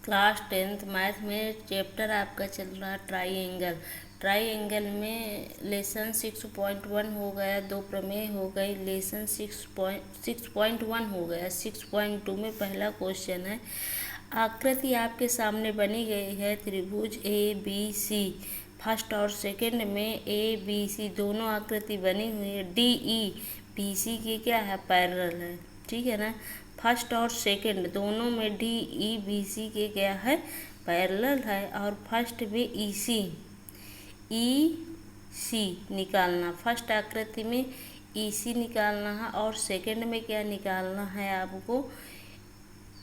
Class 10th math में chapter आपका चल रहा है ट्राइएंगल। ट्राइएंगल में लेसन 6.1 हो गया, दो प्रमेय हो गई, लेसन 6.1 हो गया। 6.2 में पहला क्वेश्चन है, आकृति आपके सामने बनी गई है त्रिभुज ए बी सी। फर्स्ट और सेकंड में ए बी सी दोनों आकृति बनी हुई है। डी ई बी सी की क्या है, पैरेलल है, ठीक है ना। फर्स्ट और सेकंड दोनों में डी ई बी सी के क्या है, पैरेलल है। और फर्स्ट में ई सी निकालना, फर्स्ट आकृति में ई सी निकालना है और सेकंड में क्या निकालना है आपको,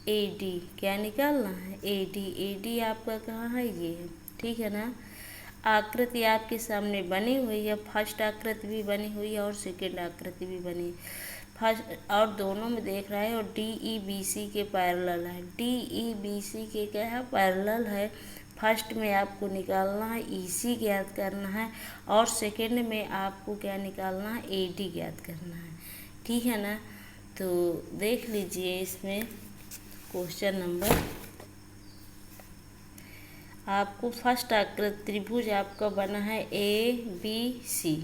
ए डी। क्या निकालना है, ए डी। ए डी आपका कहाँ है, ये है, ठीक है ना। आकृति आपके सामने बनी हुई है, फर्स्ट आकृति भी बनी हुई है और सेकंड आकृति भी बनी है। फर्स्ट और दोनों में देख रहा है और डी ई बी सी के पैरेलल है। डी ई बी सी के क्या है, पैरेलल है। फर्स्ट में आपको निकालना है ई सी ज्ञात करना है और सेकंड में आपको क्या निकालना है, ए डी ज्ञात करना है, ठीक है ना। तो देख लीजिए इसमें क्वेश्चन नंबर, आपको फर्स्ट आकृति त्रिभुज आपका बना है ए बी सी,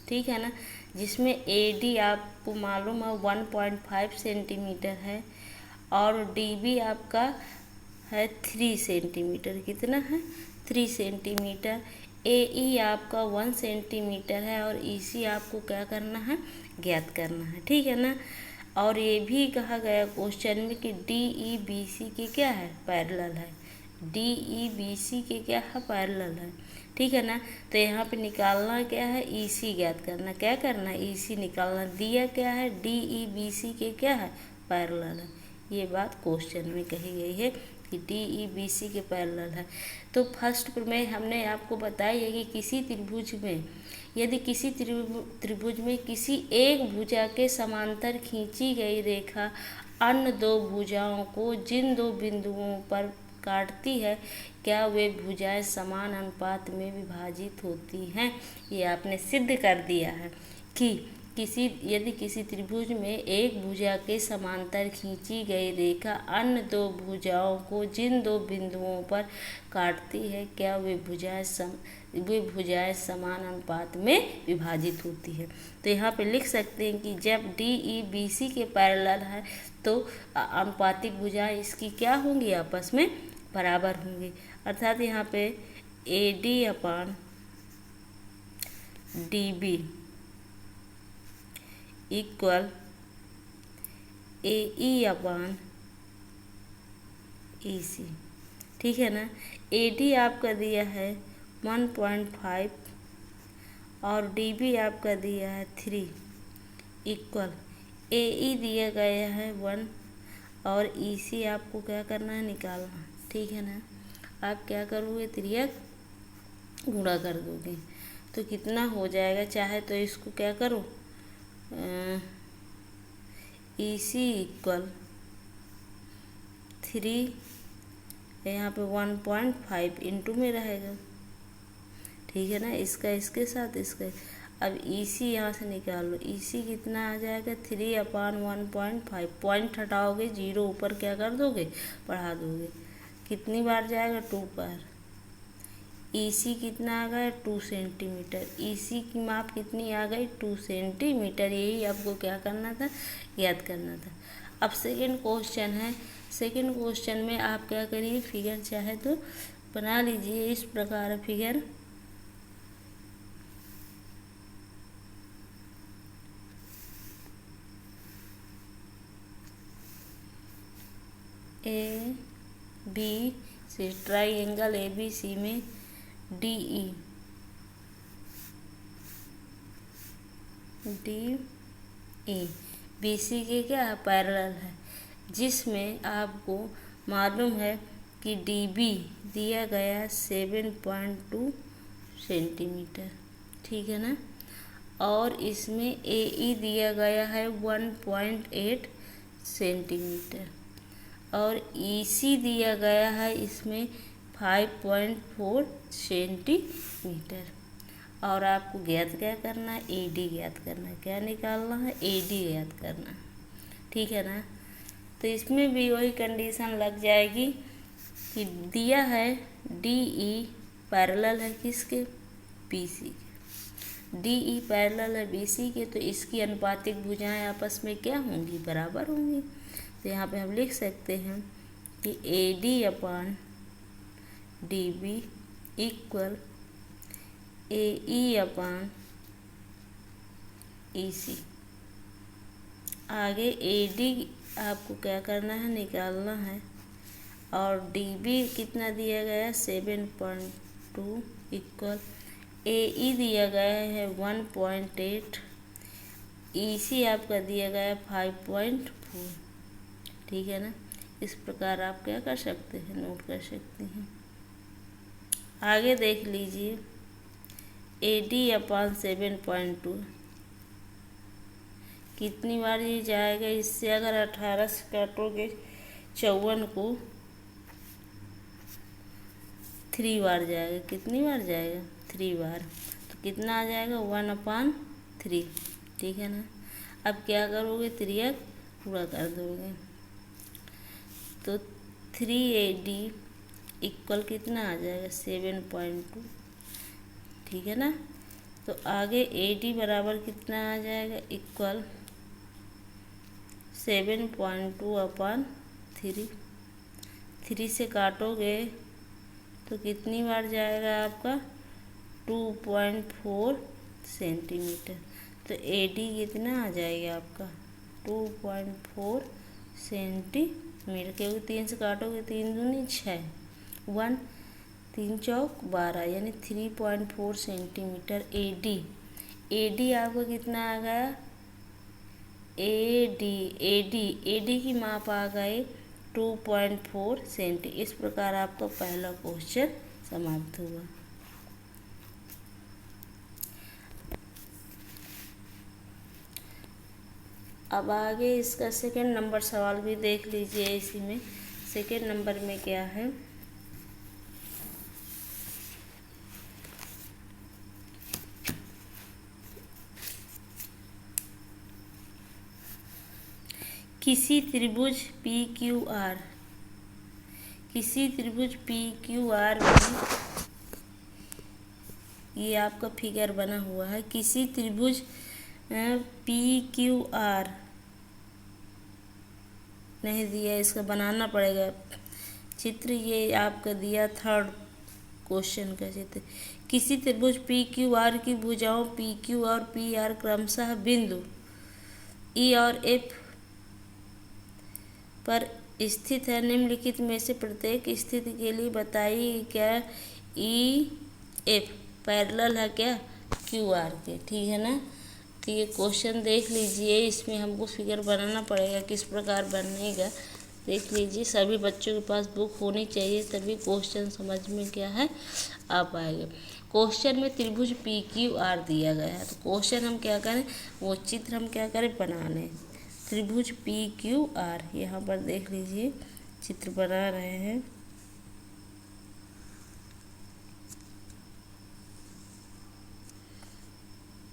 ठीक है ना, जिसमें ए डी आपको मालूम है 1.5 सेंटीमीटर है और डी बी आपका है 3 सेंटीमीटर। कितना है, 3 सेंटीमीटर। ए ई आपका 1 सेंटीमीटर है और ई सी आपको क्या करना है, ज्ञात करना है, ठीक है ना। और ये भी कहा गया क्वेश्चन में कि डी ई बी सी के क्या है, पैरेलल है। डी ई बी सी के क्या है, पैरेलल है, ठीक है ना। तो यहाँ पे निकालना क्या है, ई सी ज्ञात करना। क्या करना है, ई सी निकालना। दिया क्या है, डी ई बी सी के क्या है, पैरेलल है। ये बात क्वेश्चन में कही गई है कि डी ई बी सी के पैरेलल है। तो फर्स्ट में हमने आपको बताया है कि किसी त्रिभुज में, यदि किसी त्रिभुज में किसी एक भुजा के समांतर खींची गई रेखा अन्य दो भुजाओं को जिन दो बिंदुओं पर काटती है, क्या वे भुजाएं समान अनुपात में विभाजित होती हैं। ये आपने सिद्ध कर दिया है कि यदि किसी त्रिभुज में एक भुजा के समांतर खींची गई रेखा अन्य दो भुजाओं को जिन दो बिंदुओं पर काटती है, क्या वे भुजाएं समान अनुपात में विभाजित होती है। तो यहाँ पे लिख सकते हैं कि जब डी ई बी सी के पैरेलल है तो अनुपातिक भुजाएं इसकी क्या होंगी, आपस में बराबर होंगी। अर्थात यहाँ पे A D upon D B equal A E upon E C, ठीक है ना। ए डी आपका दिया है 1.5 और डी बी आपका दिया है 3 इक्वल ए ई दिया गया है 1 और ई सी आपको क्या करना है, निकालना, ठीक है ना। आप क्या करोगे, तिर्यक गुणा कर दोगे तो कितना हो जाएगा। चाहे तो इसको क्या करो, ई सी इक्वल 3, यहाँ पे 1.5 इंटू में रहेगा, ठीक है ना। इसका इसके साथ इसका, अब ई सी यहाँ से निकाल लो। ई सी कितना आ जाएगा, 3/1.5। पॉइंट हटाओगे, जीरो ऊपर क्या कर दोगे, बढ़ा दोगे। कितनी बार जाएगा, 2 बार। ई सी कितना आ गया, 2 सेंटीमीटर। ई सी की माप कितनी आ गई, 2 सेंटीमीटर। यही आपको क्या करना था, याद करना था। अब सेकंड क्वेश्चन है। सेकंड क्वेश्चन में आप क्या करिए, फिगर चाहे तो बना लीजिए इस प्रकार figure. A B C, triangle A B C में डी ई बी सी के क्या है, पैरेलल है, जिसमें आपको मालूम है कि डी बी दिया गया 7.2 सेंटीमीटर, ठीक है ना। और इसमें ए ई दिया गया है 1.8 सेंटीमीटर और ई सी दिया गया है इसमें 5.4 सेंटीमीटर। और आपको ज्ञात क्या करना है, ए डी ज्ञात करना है। क्या निकालना है, ए डी ज्ञात करना है, ठीक है ना। तो इसमें भी वही कंडीशन लग जाएगी कि दिया है DE पैरेलल है किसके, BC के। DE पैरेलल है BC के, तो इसकी अनुपातिक भुजाएं आपस में क्या होंगी, बराबर होंगी। तो यहाँ पे हम लिख सकते हैं कि AD/DB इक्वल AE/EC। आगे AD आपको क्या करना है, निकालना है, और DB कितना दिया गया है 7.2 इक्वल AE दिया गया है 1.8, EC आपका दिया गया है 5.4। ठीक है ना, इस प्रकार आप क्या कर सकते हैं, नोट कर सकते हैं। आगे देख लीजिए AD/7.2 कितनी बार ये जाएगा, इससे अगर 18 से काटोगे 54 को 3 बार जाएगा। कितनी बार जाएगा, 3 बार। तो कितना आ जाएगा 1/3। ठीक है ना, अब क्या करोगे, त्रियक पूरा कर दोगे। तो 3AD इक्वल कितना आ जाएगा 7.2। ठीक है ना, तो आगे AD बराबर कितना आ जाएगा, इक्वल 7.2/3। 3 से काटोगे तो कितनी बार जाएगा आपका 2.4 सेंटीमीटर। तो AD कितना आ जाएगा आपका 2.4 सेंटीमीटर, क्योंकि 3 से काटोगे 3 दूनी 6, 1 3 चौक 12, यानी 3.4 सेंटीमीटर AD आपको कितना आ गया, AD की माप आ गए 2.4 सेंटी। इस प्रकार आपका पहला क्वेश्चन समाप्त हुआ। अब आगे इसका सेकंड नंबर सवाल भी देख लीजिए। इसी में सेकंड नंबर में क्या है, किसी त्रिभुज PQR में, ये आपका फिगर बना हुआ है, किसी त्रिभुज PQR नहीं दिया, इसका बनाना पड़ेगा चित्र। ये आपका दिया थर्ड क्वेश्चन का चित्र। किसी त्रिभुज PQR की भुजाओं PQ और PR क्रमशः बिंदु E और F पर स्थित है। निम्नलिखित में से प्रत्येक स्थिति के लिए बताइए क्या EF पैरेलल है क्या QR के। ठीक है ना, तो ये क्वेश्चन देख लीजिए, इसमें हमको फिगर बनाना पड़ेगा। किस प्रकार बनेगा देख लीजिए। सभी बच्चों के पास बुक होनी चाहिए, तभी क्वेश्चन समझ में क्या है आ पाएगा। क्वेश्चन में त्रिभुज PQR दिया गया है, तो क्वेश्चन हम क्या करें, वो चित्र हम क्या करें, बना लें। त्रिभुज PQR यहाँ पर देख लीजिए, चित्र बना रहे हैं।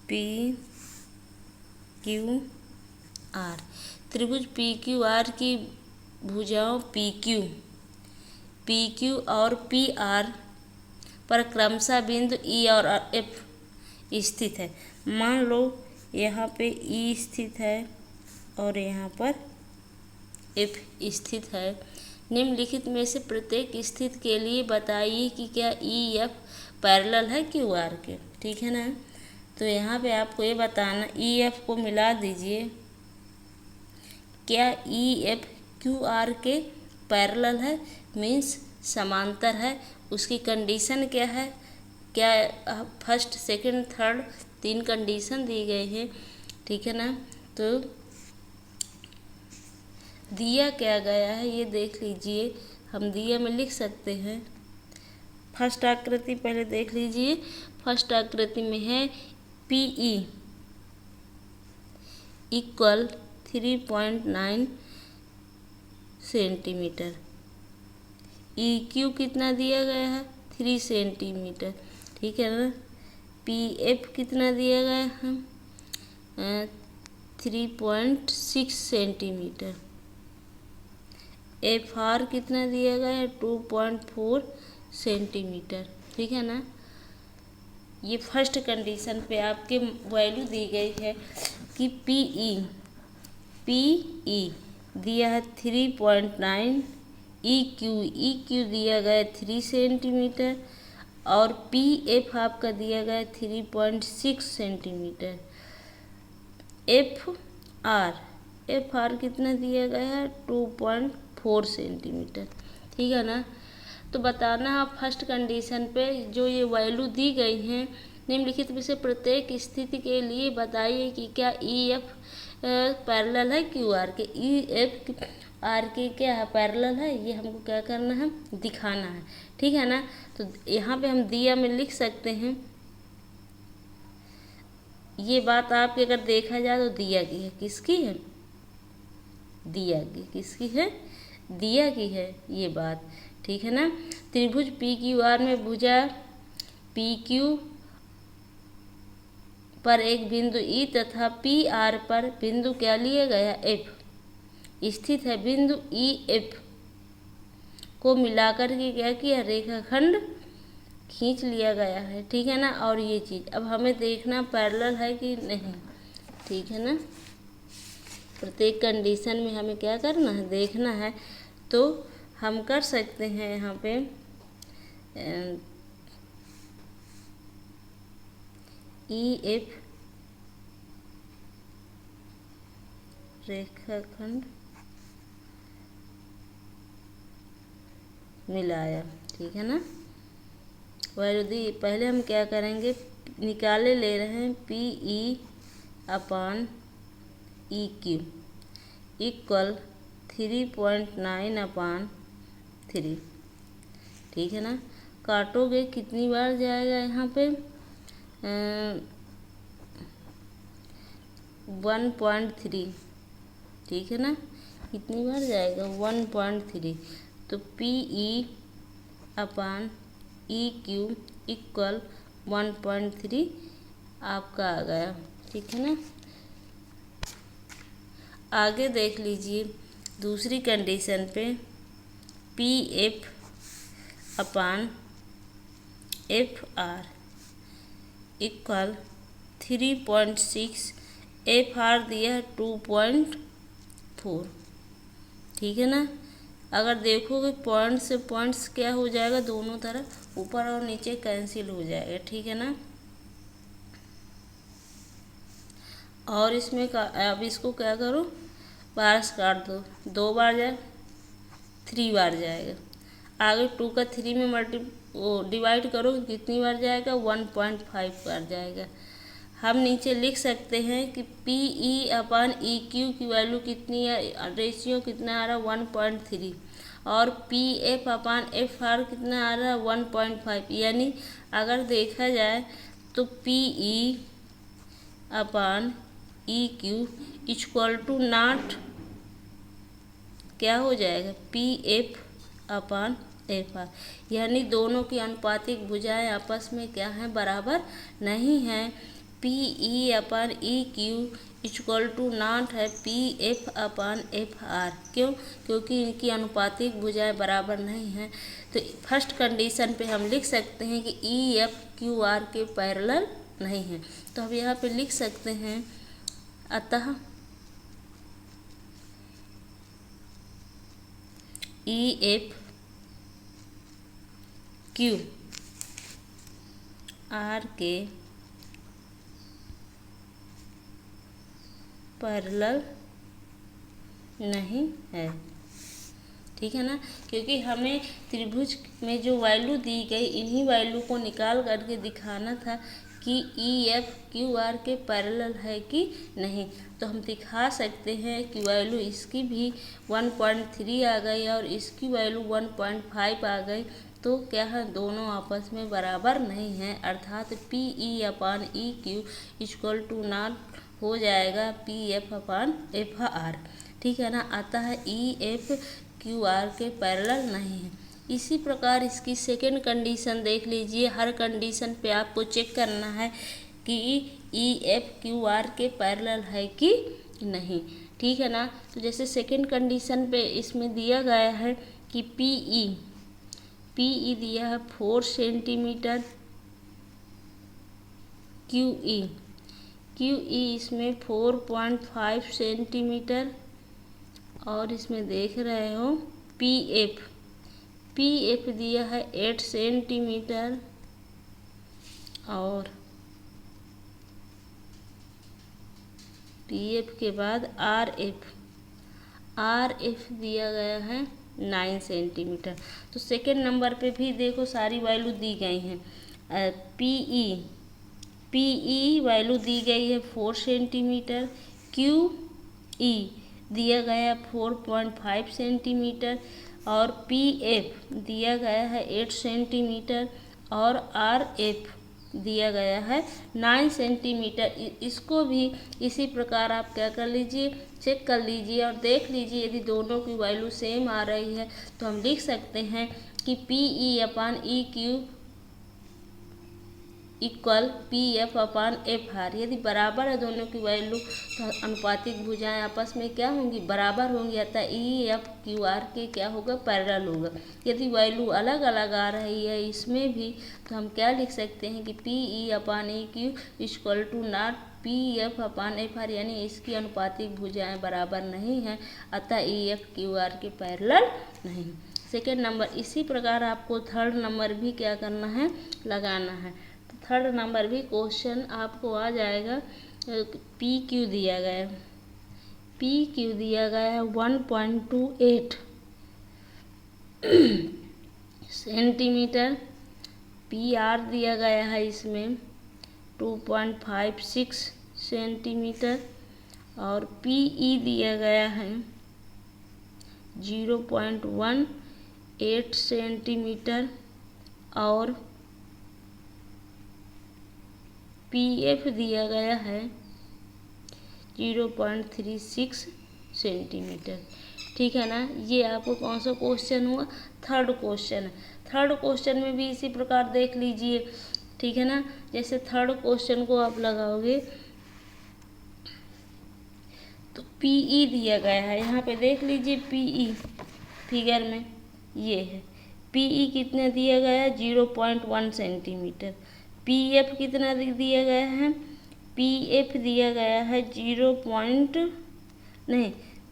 PQR, त्रिभुज PQR की भुजाओं PQ और PR पर क्रमशः बिंदु E और F स्थित है। मान लो यहाँ पे E स्थित है और यहाँ पर F स्थित है। निम्नलिखित में से प्रत्येक स्थिति के लिए बताइए कि क्या EF पैरेलल है QR के। ठीक है ना, तो यहाँ पे आपको ये बताना, EF को मिला दीजिए, क्या EF QR के पैरेलल है, मीन्स समांतर है। उसकी कंडीशन क्या है, क्या फर्स्ट सेकंड थर्ड 3 कंडीशन दी गई है। ठीक है ना, तो दिया क्या गया है ये देख लीजिए, हम दिया में लिख सकते हैं। फर्स्ट आकृति पहले देख लीजिए। फर्स्ट आकृति में है PE इक्वल 3.9 सेंटीमीटर, EQ कितना दिया गया है 3 सेंटीमीटर। ठीक है ना, PF कितना दिया गया है 3.6 सेंटीमीटर, एफ आर कितना दिया गया है 2.4 सेंटीमीटर। ठीक है ना। ये फर्स्ट कंडीशन पे आपके वैल्यू दी गई है कि पी ई दिया है 3.9, ई क्यू दिया गया है 3 सेंटीमीटर और पी एफ आपका दिया गया है 3.6 सेंटीमीटर। एफ आर कितना दिया गया है 2.4 सेंटीमीटर। ठीक है ना। तो बताना आप फर्स्ट कंडीशन पे जो ये वैल्यू दी गई हैं निम्नलिखित में से प्रत्येक स्थिति के लिए बताइए कि क्या ई एफ पैरेलल है क्यू आर के। ई एफ आर के क्या है पैरेलल है, ये हमको क्या करना है दिखाना है। ठीक है ना। तो यहाँ पे हम दिया में लिख सकते हैं, ये बात आपके अगर देखा जाए तो दिया की है, किसकी है दिया की, किसकी है दिया की है ये बात। ठीक है ना। त्रिभुज पी क्यू आर में भुजा पी क्यू पर एक बिंदु ई तथा पी आर पर बिंदु क्या लिया गया एफ स्थित है। बिंदु ई एफ को मिलाकर के क्या किया रेखाखंड खींच लिया गया है। ठीक है ना। और ये चीज़ अब हमें देखना पैरेलल है कि नहीं। ठीक है ना। प्रत्येक कंडीशन में हमें क्या करना है देखना है। तो हम कर सकते हैं यहाँ पे ई एफ रेखाखंड मिलाया। ठीक है ना। वैल्यू दी। पहले हम क्या करेंगे निकाले ले रहे हैं P E upon E Q equal 3.9 अपान 3। ठीक है ना। काटोगे कितनी बार जाएगा यहाँ पे 1.3। ठीक है ना। कितनी बार जाएगा 1.3। तो P E upon E Q equal 1.3 आपका आ गया। ठीक है ना। आगे देख लीजिए दूसरी कंडीशन पे पी एफ अपान F R equal 3.6, F R दिया है 2.4। ठीक है ना। अगर देखोगे पॉइंट से पॉइंट्स क्या हो जाएगा दोनों तरफ ऊपर और नीचे कैंसिल हो जाएगा। ठीक है ना। और इसमें अब इसको क्या करो बाहर से काट दो, 2 बार जाए 3 बार जाएगा। आगे 2 का 3 में डिवाइड करो कितनी बार जाएगा 1.5 बार जाएगा। हम नीचे लिख सकते हैं कि P E upon E Q की वैल्यू कितनी है रेशियो कितना आ रहा है 1.3 और P F upon F are कितना आ रहा है 1.5। यानी अगर देखा जाए तो P E upon E Q equal to not क्या हो जाएगा पी एफ अपान एफ आर। यानी दोनों की अनुपातिक भुजाएं आपस में क्या है बराबर नहीं है। P E upon E Q equal to not है पी एफ अपान एफ आर। क्यों? क्योंकि इनकी अनुपातिक भुजाएं बराबर नहीं हैं। तो फर्स्ट कंडीशन पे हम लिख सकते हैं कि ई एफ क्यू आर के पैरेलल नहीं है। तो हम यहाँ पे लिख सकते हैं अतः ई एफ क्यू आर के पैरेलल नहीं है। ठीक है ना। क्योंकि हमें त्रिभुज में जो वैल्यू दी गई इन्हीं वैल्यू को निकाल करके दिखाना था कि ई एफ क्यू आर के पैरेलल है कि नहीं। तो हम दिखा सकते हैं कि वैल्यू इसकी भी 1.3 आ गई और इसकी वैल्यू 1.5 आ गई। तो क्या है दोनों आपस में बराबर नहीं हैं। अर्थात P E upon E Q equal to not हो जाएगा पी एफ अपान एफ आर। ठीक है ना। आता है ई एफ क्यू आर के पैरेलल नहीं है। इसी प्रकार इसकी सेकेंड कंडीशन देख लीजिए। हर कंडीशन पे आपको चेक करना है कि ई एफ क्यू आर के पैरेलल है कि नहीं। ठीक है ना। तो जैसे सेकंड कंडीशन पे इसमें दिया गया है कि पीई दिया है 4 सेंटीमीटर, क्यूई इसमें 4.5 सेंटीमीटर, और इसमें देख रहे हो पीएफ दिया है 8 सेंटीमीटर, और पीएफ के बाद आरएफ दिया गया है 9 सेंटीमीटर। तो सेकेंड नंबर पे भी देखो सारी वैल्यू दी गई हैं। पीई वैल्यू दी गई है 4 सेंटीमीटर, क्यूई दिया गया 4.5 सेंटीमीटर, और पीएफ दिया गया है 8 सेंटीमीटर, और आरएफ दिया गया है 9 सेंटीमीटर। इसको भी इसी प्रकार आप क्या कर लीजिए, चेक कर लीजिए और देख लीजिए। यदि दोनों की वैल्यू सेम आ रही है तो हम लिख सकते हैं कि PE upon E Q equal PF upon F are. यदि बराबर है दोनों की वैल्यू तो अनुपातिक भुजाएं आपस में क्या होंगी, बराबर होंगी, अतः ई एफ क्यू आर के क्या होगा, पैरेलल होगा। यदि वैल्यू अलग अलग आ रही है इसमें भी तो हम क्या लिख सकते हैं कि P E upon E Q equal to not P F upon F R, यानी इसकी अनुपातिक भुजाएं बराबर नहीं हैं, अतः ई एफ क्यू आर के पैरेलल नहीं। सेकेंड नंबर इसी प्रकार आपको थर्ड नंबर भी क्या करना है, लगाना है। थर्ड नंबर भी क्वेश्चन आपको आ जाएगा। पी क्यू दिया गया है 1.28 सेंटीमीटर, पी आर दिया गया है इसमें 2.56 सेंटीमीटर, और पी ई दिया गया है 0.18 सेंटीमीटर, और पीएफ दिया गया है 0.36 सेंटीमीटर। ठीक है ना। ये आपको कौन सा क्वेश्चन हुआ, थर्ड क्वेश्चन है। थर्ड क्वेश्चन में भी इसी प्रकार देख लीजिए, ठीक है ना। जैसे थर्ड क्वेश्चन को आप लगाओगे तो पीई दिया गया है, यहाँ पे देख लीजिए पीई फिगर में ये है। पीई कितना दिया गया है, 0.1 सेंटीमीटर। पीएफ कितना दिया गया है, पीएफ दिया गया है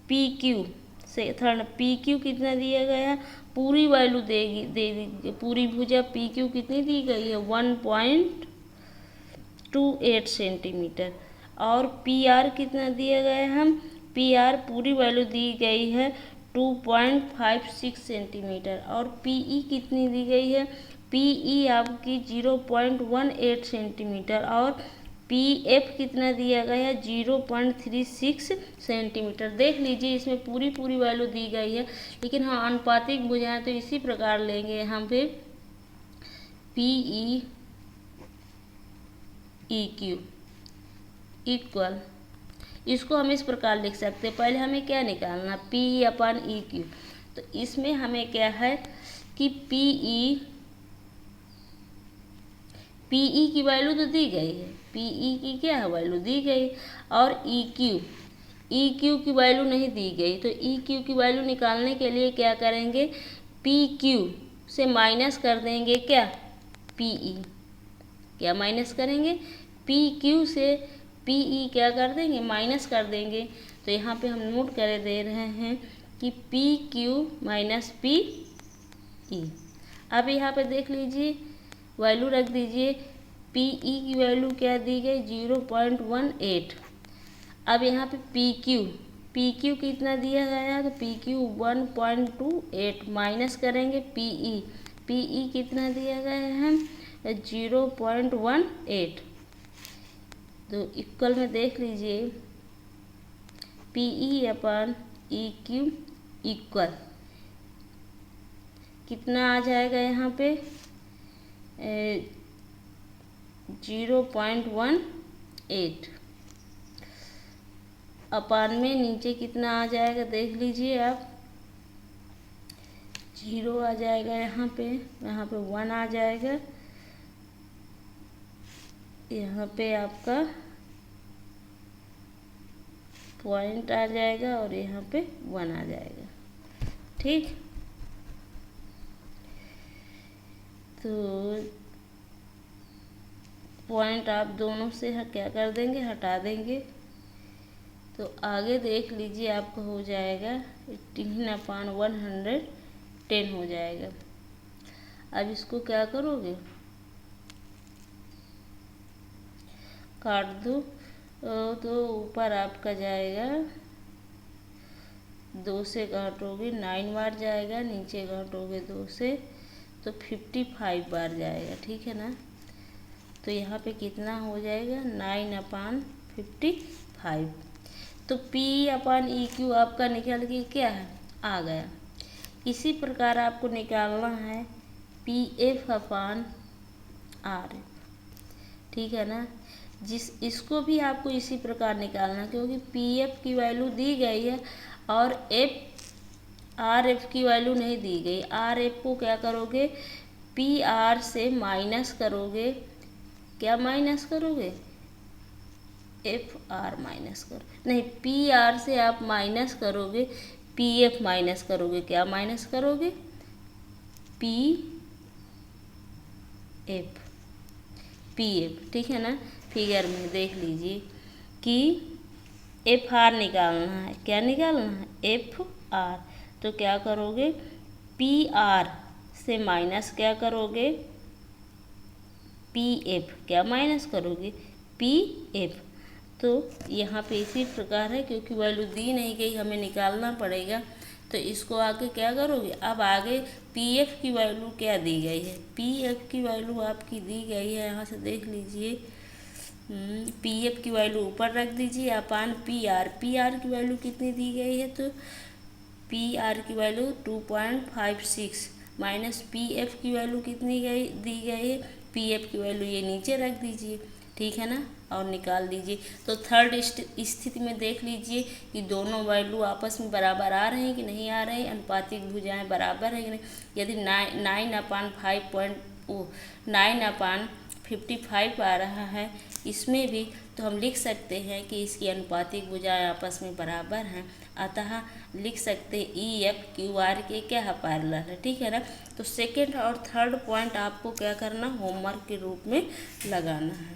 पीक्यू से थर्ड पीक्यू कितना दिया गया है, पूरी वैल्यू दे दी पूरी भुजा पीक्यू कितनी दी गई है 1.28 सेंटीमीटर, और पीआर कितना दिया गया है, पीआर पूरी वैल्यू दी गई है 2.56 सेंटीमीटर, और पीई कितनी दी गई है, पीई आपकी 0.18 सेंटीमीटर, और पीएफ कितना दिया गया है 0.36 सेंटीमीटर। देख लीजिए इसमें पूरी वैल्यू दी गई है, लेकिन हाँ अनुपातिक भुजाएं तो इसी प्रकार लेंगे यहाँ पे पीई ई क्यू इक्वल, इसको हम इस प्रकार लिख सकते हैं। पहले हमें क्या निकालना, पी अपान ई क्यू। तो इसमें हमें क्या है कि पीई की वैल्यू तो दी गई है, पीई की क्या है वैल्यू दी गई, और ई क्यू की वैल्यू नहीं दी गई। तो ई क्यू की वैल्यू निकालने के लिए क्या करेंगे, पी क्यू से माइनस कर देंगे क्या, पीई, क्या माइनस करेंगे, पी क्यू से पीई क्या कर देंगे, माइनस कर देंगे। तो यहाँ पे हम नोट कर दे रहे हैं कि P Q minus P E. अब यहाँ पे देख लीजिए वैल्यू रख दीजिए, पीई की वैल्यू क्या दी गई 0.18। अब यहाँ पे पी क्यू कितना दिया गया है, तो पी क्यू 1.28 माइनस करेंगे पीई कितना दिया गया है 0.18। तो इक्वल में देख लीजिए पीई अपन ई क्यू इक्वल कितना आ जाएगा यहाँ पे 0.18 अपान में नीचे कितना आ जाएगा देख लीजिए आप, 0 आ जाएगा यहाँ पे 1 आ जाएगा, यहाँ पे आपका पॉइंट आ जाएगा और यहाँ पे 1 आ जाएगा। ठीक, तो पॉइंट आप दोनों से क्या कर देंगे, हटा देंगे। तो आगे देख लीजिए आपका हो जाएगा 18/110 हो जाएगा। अब इसको क्या करोगे, काट दो। तो ऊपर आपका जाएगा 2 से काटोगे 9 बार जाएगा, नीचे काटोगे 2 से तो 55 बार जाएगा। ठीक है ना, तो यहाँ पे कितना हो जाएगा 9/55। तो P/EQ आपका निकल के क्या है, आ गया। इसी प्रकार आपको निकालना है PF/R। ठीक है ना, इसको भी आपको इसी प्रकार निकालना, क्योंकि PF की वैल्यू दी गई है और RF की वैल्यू नहीं दी गई। RF को क्या करोगे, PR से माइनस करोगे। क्या माइनस करोगे, FR माइनस करो, नहीं PR से आप माइनस करोगे, PF माइनस करोगे। क्या माइनस करोगे, PF। ठीक है ना, फिगर में देख लीजिए कि FR निकालना है। क्या निकालना है, FR। तो क्या करोगे, PR से माइनस क्या करोगे, PF। क्या माइनस करोगे, PF। तो यहाँ पे इसी प्रकार है, क्योंकि वैल्यू दी नहीं गई, हमें निकालना पड़ेगा। तो इसको आगे क्या करोगे, अब आगे PF की वैल्यू क्या दी गई है, PF की वैल्यू आपकी दी गई है, यहाँ से देख लीजिए। PF की वैल्यू ऊपर रख दीजिए अपान PR की वैल्यू कितनी दी गई है, तो PR की वैल्यू 2.56 माइनस PF की वैल्यू कितनी दी गई है, PF की वैल्यू ये नीचे रख दीजिए। ठीक है ना, और निकाल दीजिए। तो थर्ड स्थिति में देख लीजिए कि दोनों वैल्यू आपस में बराबर आ रहे हैं कि नहीं आ रहे हैं, अनुपातिक भुजाएं बराबर है कि नहीं। यदि 9/55 आ रहा है इसमें भी, तो हम लिख सकते हैं कि इसकी अनुपातिक भुजाएं आपस में बराबर हैं, अतः लिख सकते हैं EFQR के क्या है, पैरेलल है। ठीक है ना, तो सेकेंड और थर्ड पॉइंट आपको क्या करना, होमवर्क के रूप में लगाना है।